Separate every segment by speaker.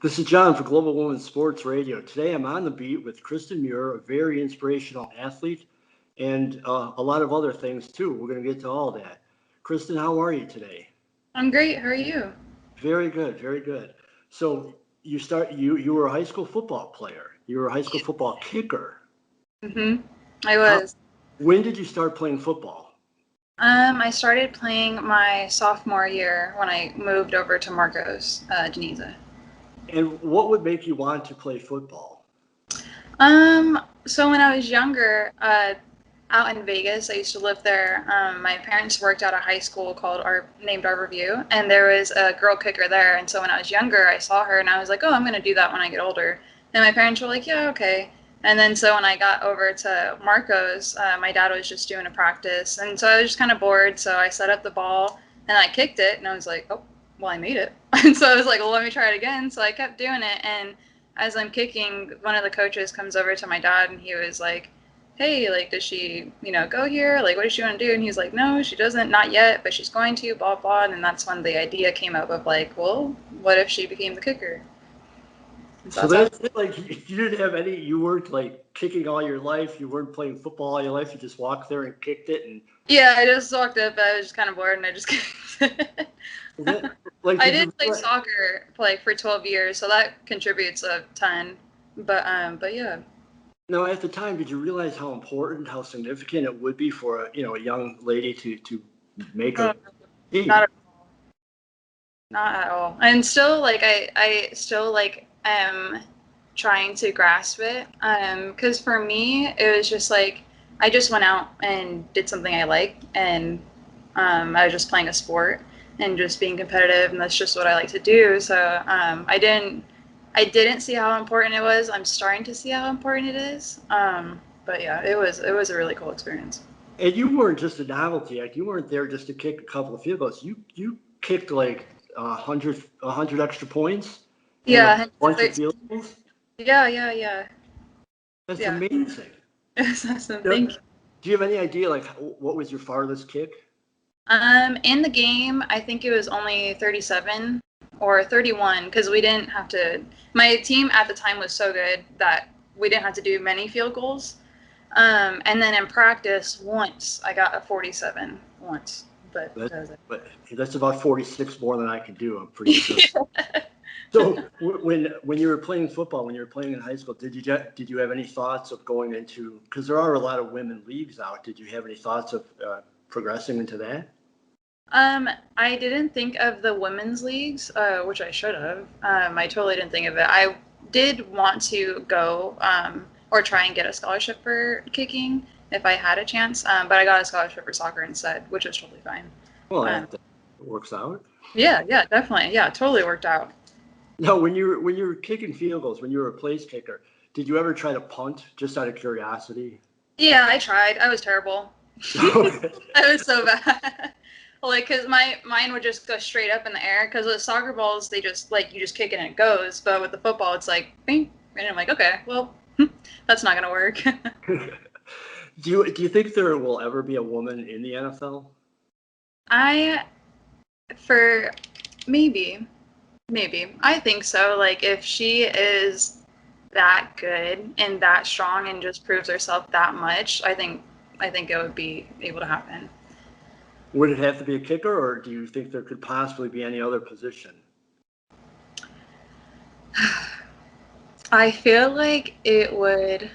Speaker 1: This is John for Global Women's Sports Radio. Today I'm on the beat with Krysten Muir, a very inspirational athlete, and a lot of other things too. We're going to get to all that. Krysten, how are you today?
Speaker 2: I'm great. How are you?
Speaker 1: Very good, very good. So you were a high school football player. You were a high school football kicker.
Speaker 2: I was.
Speaker 1: When did you start playing football?
Speaker 2: I started playing my sophomore year when I moved over to Marcos, Geneva.
Speaker 1: And what would make you want to play football?
Speaker 2: So when I was younger, out in Vegas, I used to live there. My parents worked at a high school named Riverview, and there was a girl kicker there. And so when I was younger, I saw her, and I was like, "Oh, I'm going to do that when I get older." And my parents were like, "Yeah, okay." And then so when I got over to Marcos, my dad was just doing a practice, and so I was just kind of bored. So I set up the ball and I kicked it, and I was like, "Oh, well, I made it." And so I was like, "Well, let me try it again." So I kept doing it, and as I'm kicking, one of the coaches comes over to my dad, and he was like, "Hey, like, does she, go here? Like, what does she want to do?" And he's like, "No, she doesn't, not yet, but she's going to, blah, blah." And that's when the idea came up of like, well, what if she became the kicker?
Speaker 1: So that's like, you didn't have any, you weren't like kicking all your life. You weren't playing football all your life. You just walked there and kicked it. And
Speaker 2: yeah, I just walked up. I was just kind of bored, and I just kicked it. I did play soccer for 12 years, so that contributes a ton. But yeah.
Speaker 1: Now, at the time, did you realize how important, how significant it would be for a young lady to make a team?
Speaker 2: Not at all. Not at all. And still, like, I still like am trying to grasp it. Because for me, it was just like I just went out and did something I liked, and I was just playing a sport and just being competitive, and that's just what I like to do. So I didn't see how important it was. I'm starting to see how important it is. But yeah, it was a really cool experience.
Speaker 1: And you weren't just a novelty act. You weren't there just to kick a couple of field goals. You kicked like 100 extra points.
Speaker 2: Yeah,
Speaker 1: a bunch of field goals.
Speaker 2: Yeah.
Speaker 1: That's amazing.
Speaker 2: It's awesome. Thank you.
Speaker 1: Do you have any idea like what was your farthest kick?
Speaker 2: In the game, I think it was only 37 or 31 because we didn't have to. My team at the time was so good that we didn't have to do many field goals. And then in practice, once I got a 47 once, but
Speaker 1: that's about 46 more than I can do. I'm pretty sure. So when you were playing football, when you were playing in high school, did you have any thoughts of going into, because there are a lot of women leagues out, did you have any thoughts of progressing into that?
Speaker 2: I didn't think of the women's leagues, which I should have. I totally didn't think of it. I did want to go or try and get a scholarship for kicking if I had a chance, but I got a scholarship for soccer instead, which was totally fine.
Speaker 1: Well, that works out.
Speaker 2: Yeah, definitely. Yeah, totally worked out.
Speaker 1: No, when you were kicking field goals, when you were a place kicker, did you ever try to punt, just out of curiosity?
Speaker 2: Yeah, I tried. I was terrible. I was so bad. Like, because mine would just go straight up in the air. Because with soccer balls, they just, like, you just kick it and it goes. But with the football, it's like, bing. And I'm like, okay, well, that's not going to work.
Speaker 1: Do you think there will ever be a woman in the NFL?
Speaker 2: Maybe. I think so. Like, if she is that good and that strong and just proves herself that much, I think it would be able to happen.
Speaker 1: Would it have to be a kicker, or do you think there could possibly be any other position?
Speaker 2: I feel like it would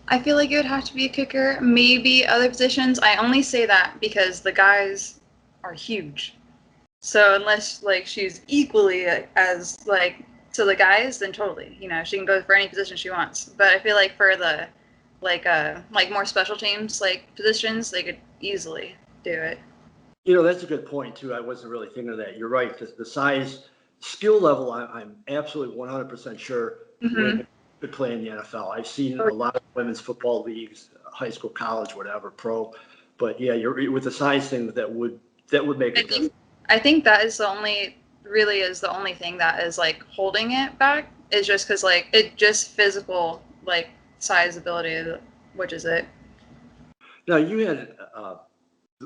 Speaker 2: have to be a kicker. Maybe other positions. I only say that because the guys are huge. So unless like she's equally as like to the guys, then totally, she can go for any position she wants. But I feel like for the like more special teams like positions, they could easily do it.
Speaker 1: That's a good point too. I wasn't really thinking of that. You're right, because the size, skill level, I'm absolutely 100% sure women could play in the NFL. I've seen a lot of women's football leagues, high school, college, whatever, pro. But yeah, you're with the size thing that would make it different.
Speaker 2: I think that is the only thing that is like holding it back, is just because like it just physical like size ability, which is it.
Speaker 1: Now you had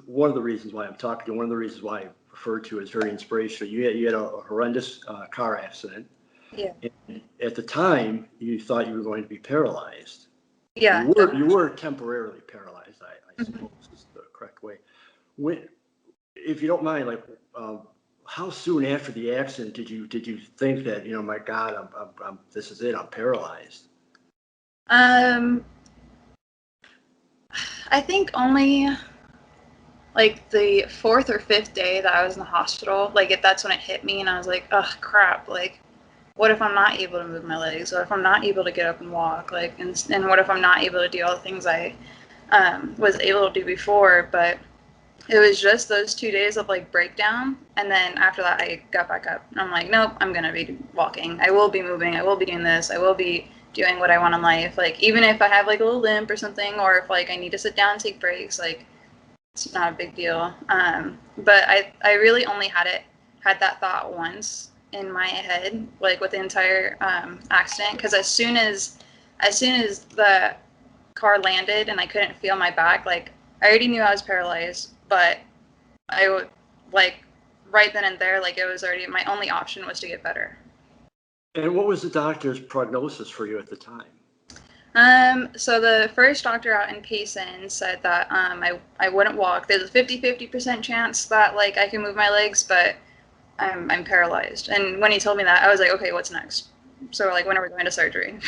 Speaker 1: one of the reasons why I'm talking to you, one of the reasons why referred to as very inspirational. You had a horrendous car accident.
Speaker 2: Yeah.
Speaker 1: And at the time, you thought you were going to be paralyzed.
Speaker 2: Yeah.
Speaker 1: You were temporarily paralyzed, I suppose is the correct way. When, if you don't mind, like, how soon after the accident did you think that, you know, my God, I'm this is it, I'm paralyzed?
Speaker 2: I think only like the fourth or fifth day that I was in the hospital, like that's when it hit me, and I was like, oh crap, like what if I'm not able to move my legs? What if I'm not able to get up and walk? Like, and what if I'm not able to do all the things I was able to do before? But it was just those 2 days of like breakdown, and then after that I got back up. I'm like, nope, I'm gonna be walking. I will be moving. I will be doing this. I will be doing what I want in life. Like even if I have like a little limp or something, or if like I need to sit down and take breaks, like it's not a big deal. But I really only had that thought once in my head, like with the entire accident, because as soon as the car landed and I couldn't feel my back, like I already knew I was paralyzed, but I would like right then and there, like it was already my only option was to get better.
Speaker 1: And what was the doctor's prognosis for you at the time?
Speaker 2: So the first doctor out in Payson said that I wouldn't walk. There's a 50% chance that like I can move my legs, but I'm paralyzed. And when he told me that, I was like, okay, what's next? So like, when are we going to surgery?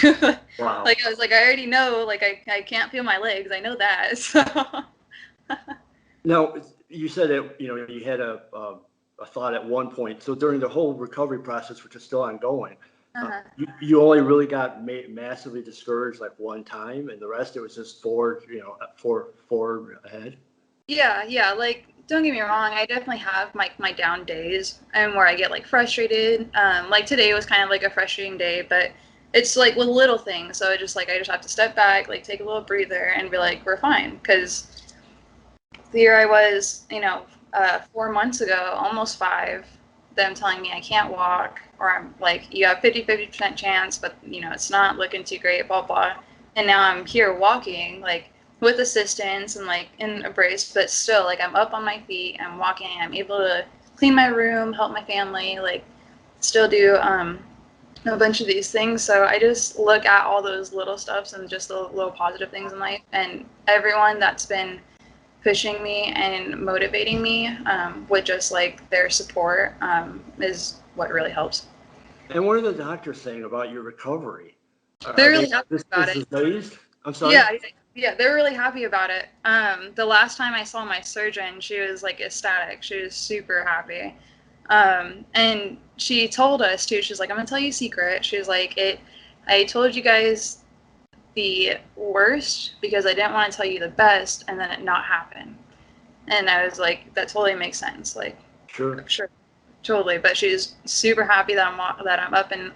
Speaker 1: Wow.
Speaker 2: Like I was like, I already know, like I can't feel my legs. I know that. So
Speaker 1: Now, you said that, you know, you had a thought at one point. So during the whole recovery process, which is still ongoing, you only really got massively discouraged like one time, and the rest it was just forward ahead.
Speaker 2: yeah, like don't get me wrong, I definitely have my down days and where I get like frustrated. Like today was kind of like a frustrating day, but it's like with little things. So I just have to step back, like take a little breather and be like, we're fine. Because here I was, 4 months ago, almost 5, them telling me I can't walk, or I'm like, you have 50% chance, but it's not looking too great, blah, blah. And now I'm here walking, like with assistance and like in a brace, but still like I'm up on my feet, I'm walking, I'm able to clean my room, help my family, like still do a bunch of these things. So I just look at all those little stuffs and just the little positive things in life, and everyone that's been pushing me and motivating me with just like their support is what really helps.
Speaker 1: And what are the doctors saying about your recovery?
Speaker 2: They're
Speaker 1: Are
Speaker 2: really
Speaker 1: they
Speaker 2: happy
Speaker 1: this
Speaker 2: about
Speaker 1: is
Speaker 2: it.
Speaker 1: amazed? I'm sorry.
Speaker 2: Yeah, they're really happy about it. The last time I saw my surgeon, she was like ecstatic. She was super happy. And she told us too, she's like, I'm gonna tell you a secret. She was like, I told you guys the worst because I didn't want to tell you the best and then it not happen. And I was like, that totally makes sense. Like,
Speaker 1: Sure.
Speaker 2: sure, totally. But she's super happy that I'm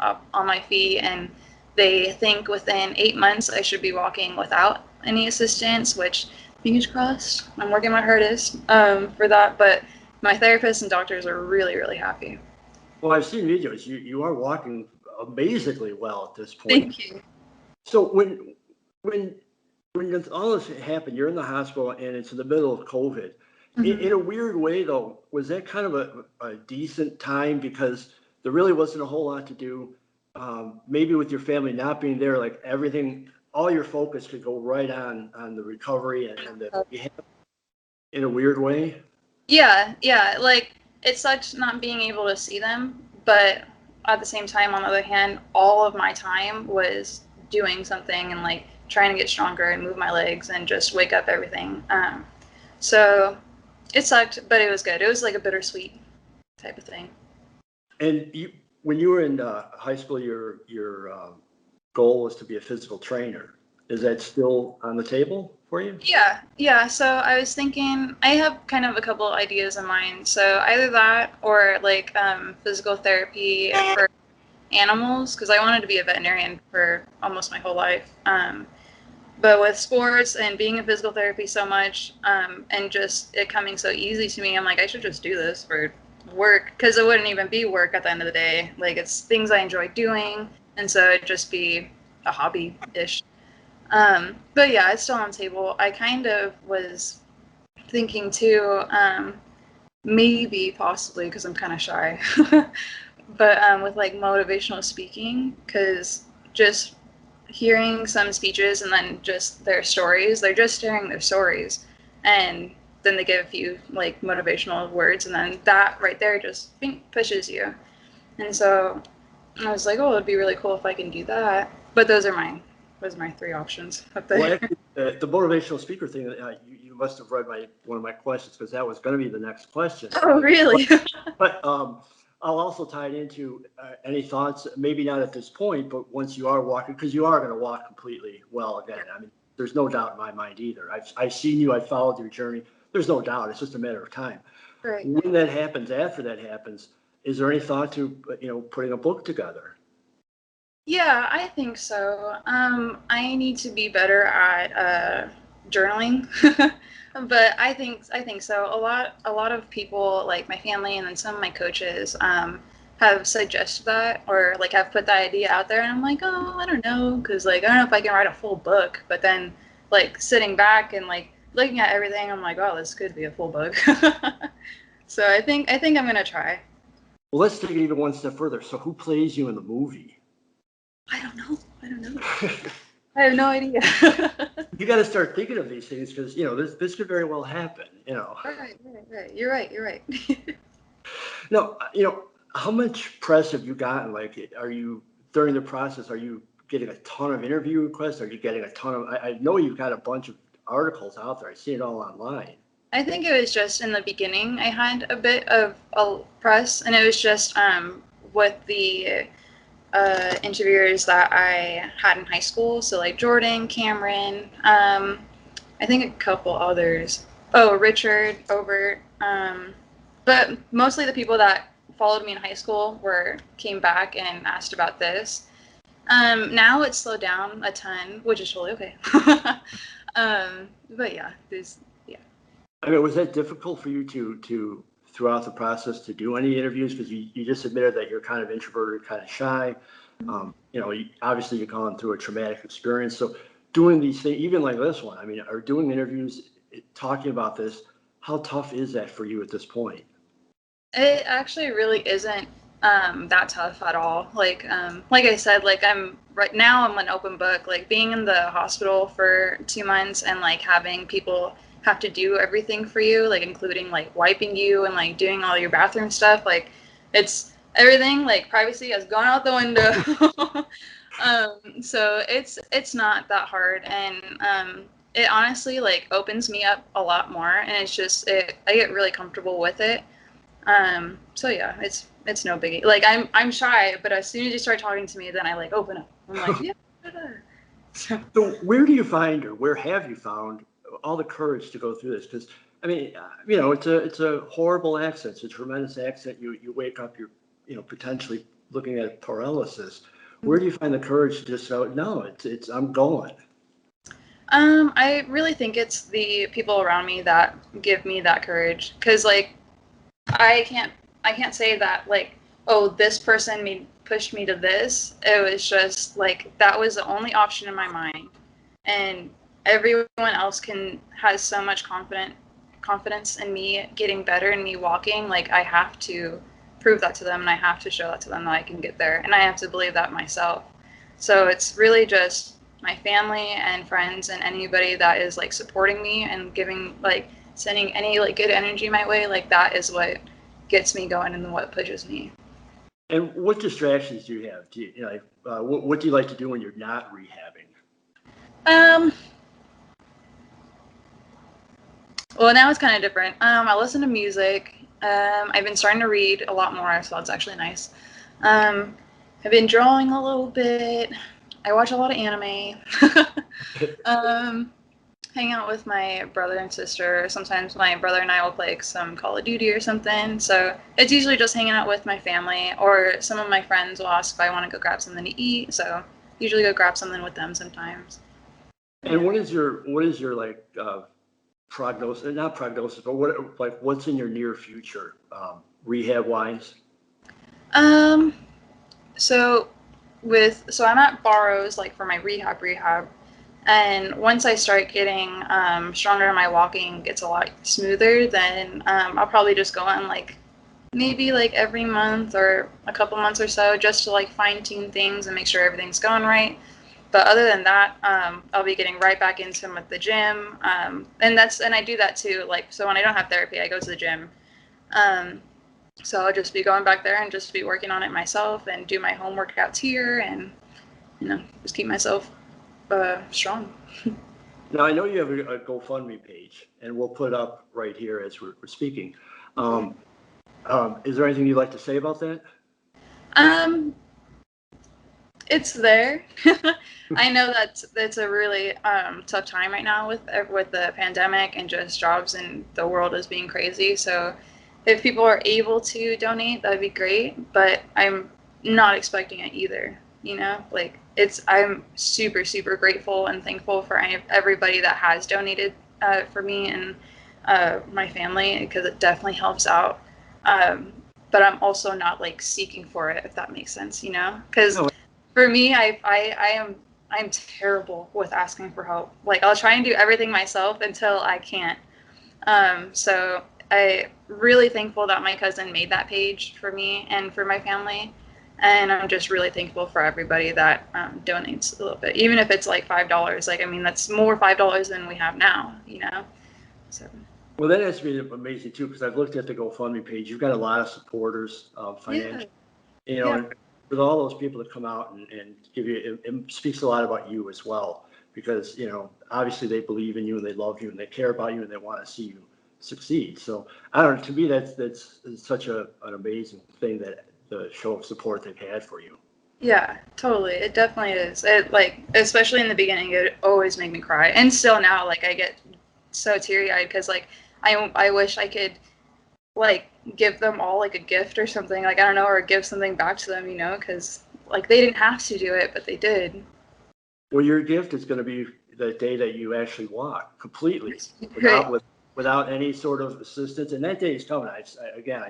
Speaker 2: up on my feet, and they think within 8 months I should be walking without any assistance. Which, fingers crossed, I'm working my hardest for that. But my therapists and doctors are really, really happy.
Speaker 1: Well, I've seen videos. You are walking amazingly well at this point.
Speaker 2: Thank you.
Speaker 1: So when all this happened, you're in the hospital and it's in the middle of COVID. In a weird way, though, was that kind of a decent time because there really wasn't a whole lot to do? Maybe with your family not being there, like everything, all your focus could go right on the recovery and the rehab in a weird way.
Speaker 2: Yeah. Like it sucked not being able to see them, but at the same time, on the other hand, all of my time was doing something and like trying to get stronger and move my legs and just wake up everything. So it sucked, but it was good. It was like a bittersweet type of thing.
Speaker 1: And when you were in high school, your goal was to be a physical trainer. Is that still on the table for you?
Speaker 2: Yeah. So I was thinking, I have kind of a couple ideas in mind. So either that or like physical therapy for animals, because I wanted to be a veterinarian for almost my whole life. But with sports and being in physical therapy so much, and just it coming so easy to me, I'm like, I should just do this for work, because it wouldn't even be work at the end of the day. Like it's things I enjoy doing, and so it'd just be a hobby-ish. But yeah, it's still on the table. I kind of was thinking too, maybe possibly because I'm kind of shy. But with like motivational speaking, because just hearing some speeches and then just their stories, they're just sharing their stories, and then they give you like motivational words, and then that right there just pushes you. And so I was like, oh, it'd be really cool if I can do that. But those are my three options up there.
Speaker 1: Well, actually, the motivational speaker thing, you must have read one of my questions, because that was going to be the next question.
Speaker 2: Oh, really?
Speaker 1: But I'll also tie it into any thoughts, maybe not at this point, but once you are walking, because you are going to walk completely well again. I mean, there's no doubt in my mind either. I've seen you, I've followed your journey. There's no doubt. It's just a matter of time.
Speaker 2: Right.
Speaker 1: When that happens, after that happens, is there any thought to, putting a book together?
Speaker 2: Yeah, I think so. I need to be better at journaling, but I think so. A lot of people, like my family and then some of my coaches, have suggested that or like have put that idea out there, and I'm like, oh, I don't know, because like I don't know if I can write a full book. But then like sitting back and like looking at everything, I'm like, oh, this could be a full book. So I think I'm gonna try.
Speaker 1: Well, let's take it even one step further. So who plays you in the movie?
Speaker 2: I don't know. I don't know. I have no idea.
Speaker 1: You got to start thinking of these things, because this could very well happen.
Speaker 2: Right. You're right. You're right.
Speaker 1: Now, how much press have you gotten? Like, are you during the process? Are you getting a ton of interview requests? Are you getting a ton of? I know you've got a bunch of articles out there. I see it all online.
Speaker 2: I think it was just in the beginning I had a bit of a press, and it was just with the interviewers that I had in high school. So like Jordan, Cameron, I think a couple others. Oh, Richard, Obert. But mostly the people that followed me in high school came back and asked about this. Now it's slowed down a ton, which is totally okay. But yeah, yeah.
Speaker 1: I mean, was that difficult for you to throughout the process to do any interviews? Because you just admitted that you're kind of introverted, kind of shy. Obviously you've gone through a traumatic experience. So doing these things, even like this one, I mean, are doing interviews, talking about this, how tough is that for you at this point?
Speaker 2: It actually really isn't that tough at all. Like I said, like I'm an open book. Like being in the hospital for 2 months and like having people have to do everything for you, like including like wiping you and like doing all your bathroom stuff. Like it's everything. Like privacy has gone out the window. So it's not that hard, and it honestly like opens me up a lot more, and I get really comfortable with it. So yeah, it's no biggie. Like I'm shy, but as soon as you start talking to me, then I like open up. I'm like, yeah. So,
Speaker 1: So where do you find, or where have you found all the courage to go through this? Because I mean, it's a horrible accident. It's a tremendous accident. You wake up, you're potentially looking at paralysis. Where do you find the courage to just go, no, it's I'm going?
Speaker 2: I really think it's the people around me that give me that courage, because like I can't I can't say that like, oh, this person pushed me to this. It was just like that was the only option in my mind, and everyone else has so much confidence in me getting better and me walking. Like I have to prove that to them, and I have to show that to them that I can get there, and I have to believe that myself. So it's really just my family and friends and anybody that is like supporting me and sending any like good energy my way. Like that is what gets me going and what pushes me.
Speaker 1: And what distractions do you have? What do you like to do when you're not rehabbing?
Speaker 2: Um, well, now it's kind of different. I listen to music. I've been starting to read a lot more, so that's actually nice. Um, I've been drawing a little bit. I watch a lot of anime. um, hang out with my brother and sister. Sometimes my brother and I will play some Call of Duty or something. So it's usually just hanging out with my family, or some of my friends will ask if I want to go grab something to eat. So usually go grab something with them sometimes.
Speaker 1: And what is your like prognosis? Not prognosis, but what's in your near future, rehab wise?
Speaker 2: Um, so so I'm at Barrows like for my rehab. And once I start getting stronger, my walking gets a lot smoother, then I'll probably just go on like maybe like every month or a couple months or so, just to like fine tune things and make sure everything's going right. But other than that, I'll be getting right back into them with the gym. And I do that too. Like, so when I don't have therapy, I go to the gym. So I'll just be going back there and just be working on it myself and do my home workouts here and, just keep myself strong.
Speaker 1: Now, I know you have a GoFundMe page, and we'll put up right here as we're speaking. Is there anything you'd like to say about that?
Speaker 2: It's there. I know that's a really tough time right now with the pandemic and just jobs and the world is being crazy. So if people are able to donate, that'd be great. But I'm not expecting it either. Like I'm super, super grateful and thankful for everybody that has donated for me and my family, because it definitely helps out. But I'm also not like seeking for it, if that makes sense, because
Speaker 1: No.
Speaker 2: for me, I'm terrible with asking for help. Like I'll try and do everything myself until I can't. So I really thankful that my cousin made that page for me and for my family. And I'm just really thankful for everybody that donates a little bit, even if it's like $5. Like, I mean, that's more $5 than we have now, So.
Speaker 1: Well, that has to be amazing too, because I've looked at the GoFundMe page. You've got a lot of supporters, financially.
Speaker 2: Yeah.
Speaker 1: And with all those people that come out and give you, it speaks a lot about you as well, because, obviously they believe in you and they love you and they care about you and they want to see you succeed. So I don't know, to me, that's such an amazing thing, that the show of support they've had for you.
Speaker 2: Yeah, totally. It definitely is. It like, especially in the beginning, it always made me cry. And still now, like I get so teary-eyed because like I wish I could like give them all like a gift or something. Like I don't know, or give something back to them, because like they didn't have to do it, but they did.
Speaker 1: Well, your gift is going to be the day that you actually walk completely
Speaker 2: Right.
Speaker 1: without any sort of assistance. And that day is coming. I've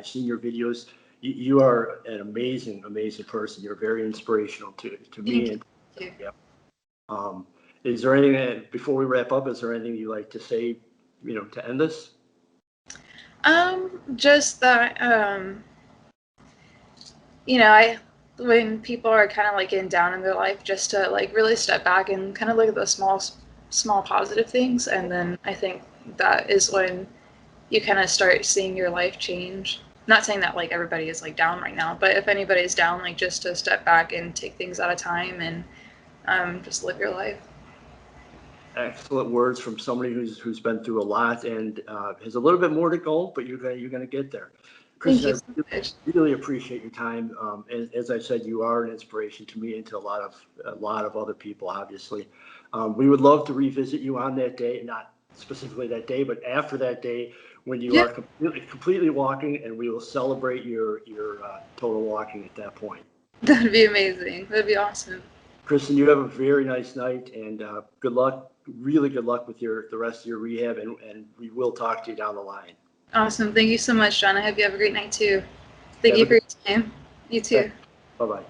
Speaker 1: seen your videos. You are an amazing, amazing person. You're very inspirational to me. And
Speaker 2: Thank you.
Speaker 1: yeah. Is there anything before we wrap up? Is there anything you'd like to say, to end this?
Speaker 2: Just that, when people are kind of like getting down in their life, just to like really step back and kind of look at the small positive things. And then I think that is when you kind of start seeing your life change. Not saying that like everybody is like down right now, but if anybody's down, like just to step back and take things at a time and just live your life.
Speaker 1: Excellent words from somebody who's been through a lot and has a little bit more to go, but you're gonna get there.
Speaker 2: Thank you
Speaker 1: Krysten,
Speaker 2: so much.
Speaker 1: I really appreciate your time. As I said, you are an inspiration to me and to a lot of other people, obviously. We would love to revisit you on that day, not specifically that day, but after that day when you are completely walking, and we will celebrate your total walking at that point.
Speaker 2: That'd be amazing. That'd be awesome.
Speaker 1: Krysten, you have a very nice night, and good luck, really good luck with the rest of your rehab, and we will talk to you down the line.
Speaker 2: Awesome. Thank you so much, John. I hope you have a great night too. Thank you for your time. You too.
Speaker 1: Bye-bye.